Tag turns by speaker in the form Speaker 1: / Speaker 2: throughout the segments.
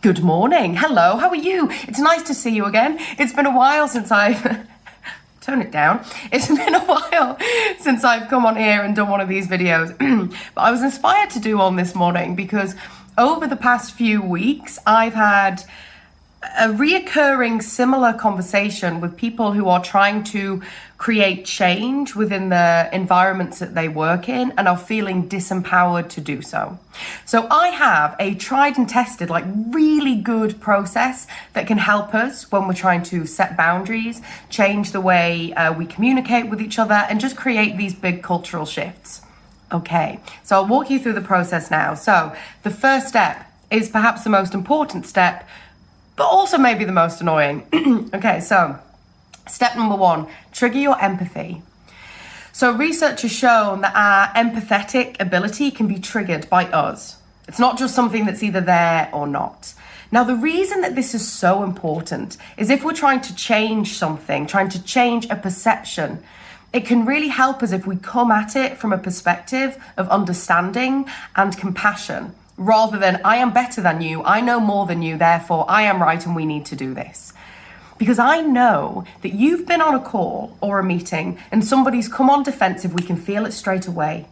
Speaker 1: Good morning. Hello, how are you? It's nice to see you again. It's been a while since I've... Turn it down. It's been a while since I've come on here and done one of these videos. But I was inspired to do one this morning because over the past few weeks, I've had a reoccurring similar conversation with people who are trying to create change within the environments that they work in and are feeling disempowered to do so. So I have a tried and tested, really good process that can help us when we're trying to set boundaries, change the way we communicate with each other, and just create these big cultural shifts. Okay, so I'll walk you through the process now. So the first step is perhaps the most important step, but also maybe the most annoying. Okay, so step number 1, trigger your empathy. So research has shown that our empathetic ability can be triggered by us. It's not just something that's either there or not. Now, the reason that this is so important is if we're trying to change something, trying to change a perception, it can really help us if we come at it from a perspective of understanding and compassion, rather than I am better than you, I know more than you, therefore I am right and we need to do this. Because I know that you've been on a call or a meeting and somebody's come on defensive, we can feel it straight away.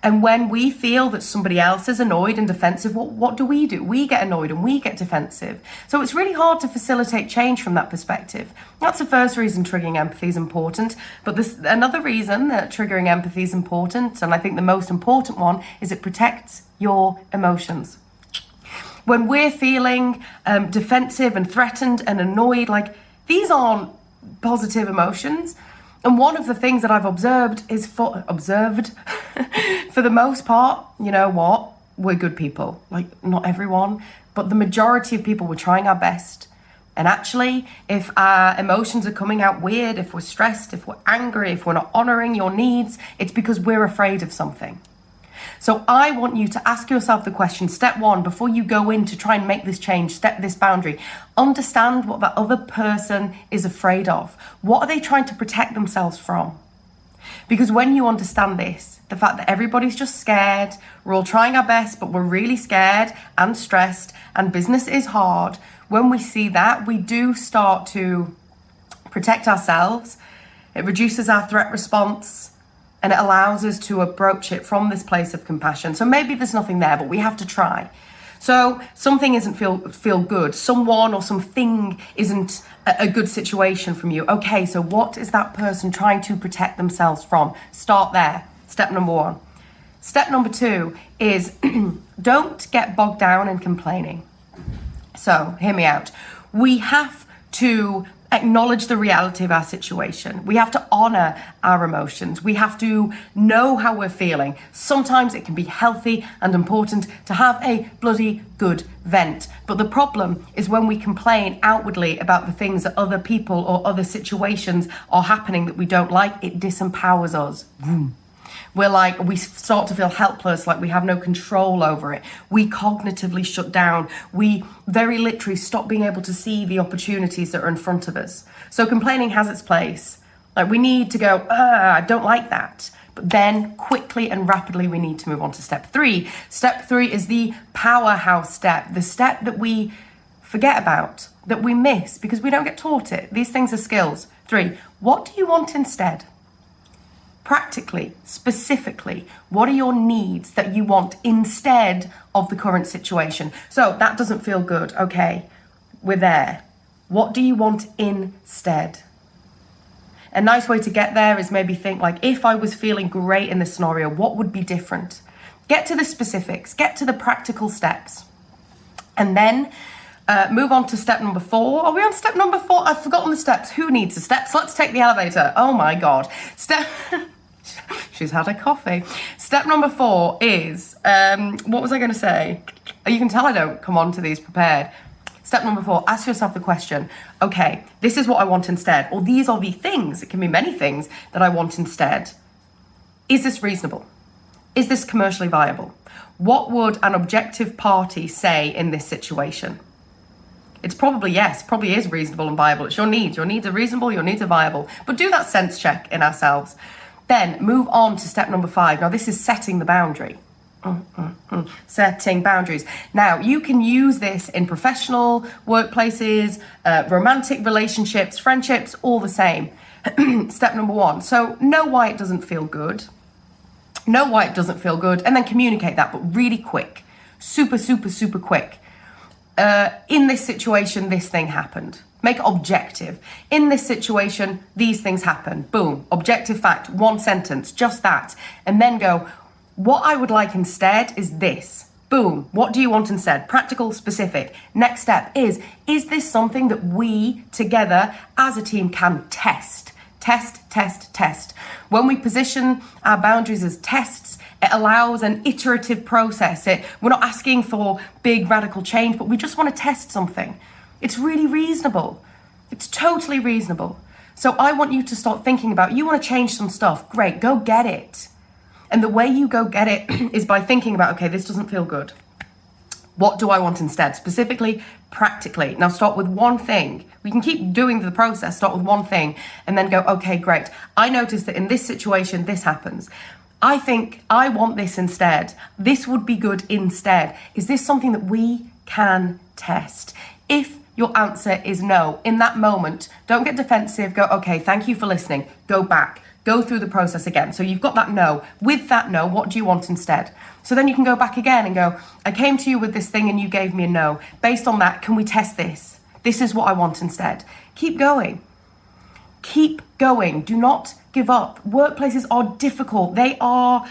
Speaker 1: And when we feel that somebody else is annoyed and defensive, what do? We get annoyed and we get defensive. So it's really hard to facilitate change from that perspective. That's the first reason triggering empathy is important. But another reason that triggering empathy is important, and I think the most important one, is it protects your emotions. When we're feeling defensive and threatened and annoyed, these aren't positive emotions. And one of the things that I've observed for the most part, you know what? We're good people. Not everyone, but the majority of people, we're trying our best. And actually, if our emotions are coming out weird, if we're stressed, if we're angry, if we're not honoring your needs, it's because we're afraid of something. So I want you to ask yourself the question, step 1, before you go in to try and make this change, step this boundary, understand what that other person is afraid of. What are they trying to protect themselves from? Because when you understand this, the fact that everybody's just scared, we're all trying our best, but we're really scared and stressed, and business is hard, when we see that, we do start to protect ourselves. It reduces our threat response, and it allows us to approach it from this place of compassion. So maybe there's nothing there, but we have to try. So something isn't feel good. Someone or something isn't a good situation from you. Okay, so what is that person trying to protect themselves from? Start there. Step number 1. Step number 2 is don't get bogged down in complaining. So hear me out. We have to acknowledge the reality of our situation. We have to honor our emotions. We have to know how we're feeling. Sometimes it can be healthy and important to have a bloody good vent. But the problem is when we complain outwardly about the things that other people or other situations are happening that we don't like, it disempowers us. We start to feel helpless, like we have no control over it. We cognitively shut down. We very literally stop being able to see the opportunities that are in front of us. So complaining has its place. We need to go, I don't like that. But then quickly and rapidly, we need to move on to step 3. Step 3 is the powerhouse step, the step that we forget about, that we miss because we don't get taught it. These things are skills. 3, what do you want instead? Practically, specifically, what are your needs that you want instead of the current situation? So that doesn't feel good. Okay, we're there. What do you want instead? A nice way to get there is maybe think if I was feeling great in this scenario, what would be different? Get to the specifics, get to the practical steps. And then move on to step number 4. Are we on step number 4? I've forgotten the steps. Who needs the steps? Let's take the elevator. Oh my God. She's had a coffee. Step number 4 is, what was I going to say? You can tell I don't come on to these prepared. Step number 4, ask yourself the question, okay, this is what I want instead, or these are the things, it can be many things that I want instead. Is this reasonable? Is this commercially viable? What would an objective party say in this situation? It's probably yes, probably is reasonable and viable. It's your needs. Your needs are reasonable, your needs are viable. But do that sense check in ourselves. Then move on to step number 5. Now this is setting the boundary. Setting boundaries. Now, you can use this in professional workplaces, romantic relationships, friendships, all the same. Step number 1. So know why it doesn't feel good. Know why it doesn't feel good, and then communicate that, but really quick. Super, super, super quick. In this situation, this thing happened. Make it objective. In this situation, these things happen. Boom. Objective fact. 1 sentence. Just that. And then go, what I would like instead is this. Boom. What do you want instead? Practical, specific. Next step is this something that we together as a team can test? Test, test, test. When we position our boundaries as tests, it allows an iterative process. We're not asking for big radical change, but we just want to test something. It's really reasonable. It's totally reasonable. So I want you to start thinking about, you want to change some stuff. Great, go get it. And the way you go get it is by thinking about, okay, this doesn't feel good. What do I want instead? Specifically, practically. Now start with one thing. We can keep doing the process, start with one thing, and then go, okay, great. I noticed that in this situation, this happens. I think I want this instead. This would be good instead. Is this something that we can test? If your answer is no, in that moment, don't get defensive. Go, okay, thank you for listening. Go back. Go through the process again. So you've got that no. With that no, what do you want instead? So then you can go back again and go, I came to you with this thing and you gave me a no. Based on that, can we test this? This is what I want instead. Keep going. Keep going. Do not give up. Workplaces are difficult. They are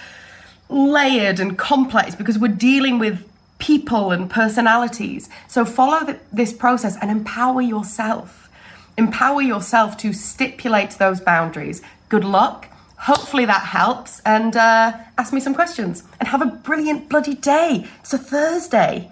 Speaker 1: layered and complex because we're dealing with people and personalities. So follow this process and empower yourself. Empower yourself to stipulate those boundaries. Good luck. Hopefully that helps. And ask me some questions. And have a brilliant bloody day. It's a Thursday.